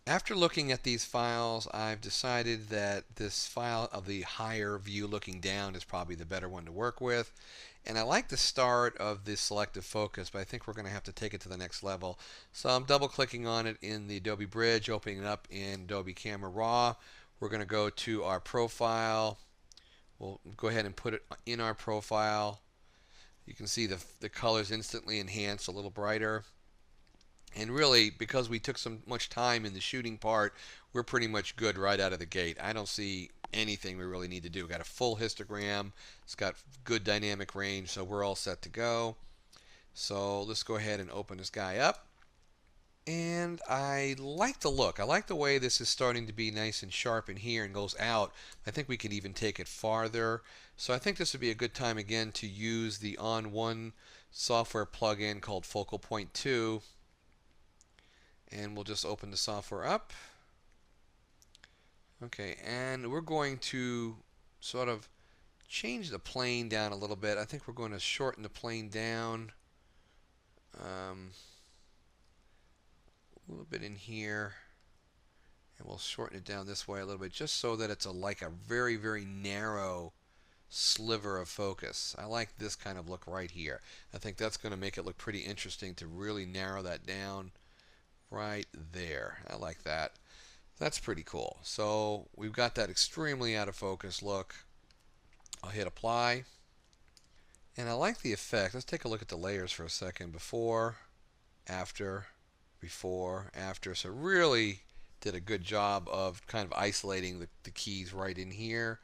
After looking at these files, I've decided that this file of the higher view looking down is probably the better one to work with. And I like the start of the selective focus, but I think we're going to have to take it to the next level. So I'm double clicking on it in the Adobe Bridge, opening it up in Adobe Camera Raw. We're going to go to our profile. We'll go ahead and put it in our profile. You can see the colors instantly enhanced, a little brighter. And really, because we took so much time in the shooting part, we're pretty much good right out of the gate. I don't see anything we really need to do. We've got a full histogram. It's got good dynamic range, so we're all set to go. So let's go ahead and open this guy up. And I like the look. I like the way this is starting to be nice and sharp in here and goes out. I think we can even take it farther. So I think this would be a good time again to use the On1 software plugin called Focal Point 2. And we'll just open the software up. Okay, and we're going to sort of change the plane down a little bit. I think we're going to shorten the plane down a little bit in here, and we'll shorten it down this way a little bit, just so that it's like a very, very narrow sliver of focus. I like this kind of look right here. I think that's going to make it look pretty interesting to really narrow that down right there. I like that. That's pretty cool. So we've got that extremely out of focus look. I'll hit apply. And I like the effect. Let's take a look at the layers for a second. Before, after, before, after. So really did a good job of kind of isolating the keys right in here.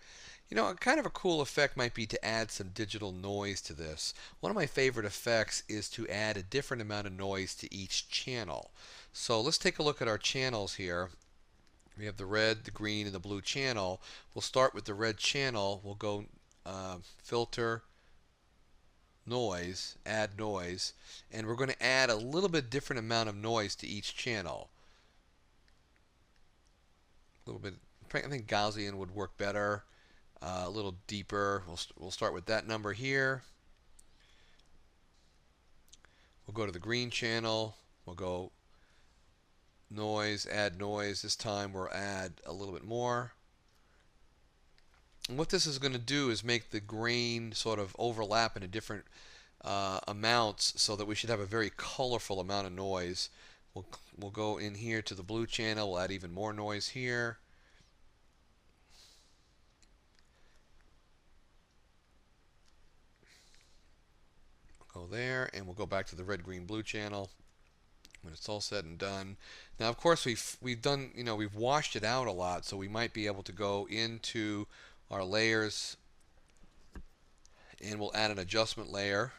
You know, kind of a cool effect might be to add some digital noise to this. One of my favorite effects is to add a different amount of noise to each channel. So let's take a look at our channels here. We have the red, the green, and the blue channel. We'll start with the red channel. We'll go filter, noise, add noise, and we're going to add a little bit different amount of noise to each channel. A little bit, I think Gaussian would work better. A little deeper. We'll start with that number here. We'll go to the green channel. We'll go noise, add noise. This time we'll add a little bit more. And what this is going to do is make the grain sort of overlap into different amounts, so that we should have a very colorful amount of noise. We'll go in here to the blue channel. We'll add even more noise here. Go there, and we'll go back to the red, green, blue channel when it's all said and done. Now, of course, we've done, you know, we've washed it out a lot, so we might be able to go into our layers, and we'll add an adjustment layer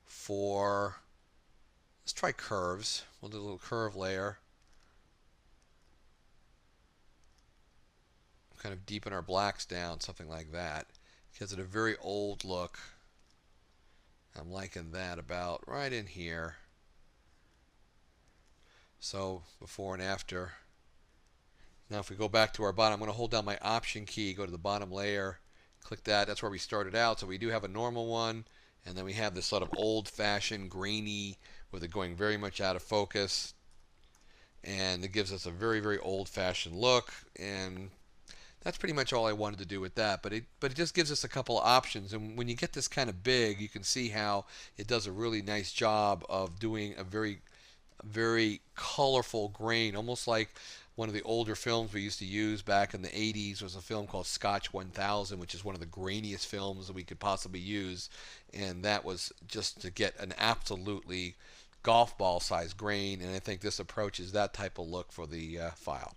for, let's try curves. We'll do a little curve layer. Kind of deepen our blacks down, something like that. Gives it a very old look. I'm liking that about right in here. So before and after. Now if we go back to our bottom, I'm going to hold down my Option key, go to the bottom layer, click that. That's where we started out. So we do have a normal one, and then we have this sort of old-fashioned, grainy, with it going very much out of focus. And it gives us a very, very old-fashioned look. And that's pretty much all I wanted to do with that, but it just gives us a couple of options. And when you get this kind of big, you can see how it does a really nice job of doing a very, very colorful grain, almost like one of the older films we used to use back in the 80s was a film called Scotch 1000, which is one of the grainiest films that we could possibly use. And that was just to get an absolutely golf ball size grain, and I think this approaches that type of look for the file.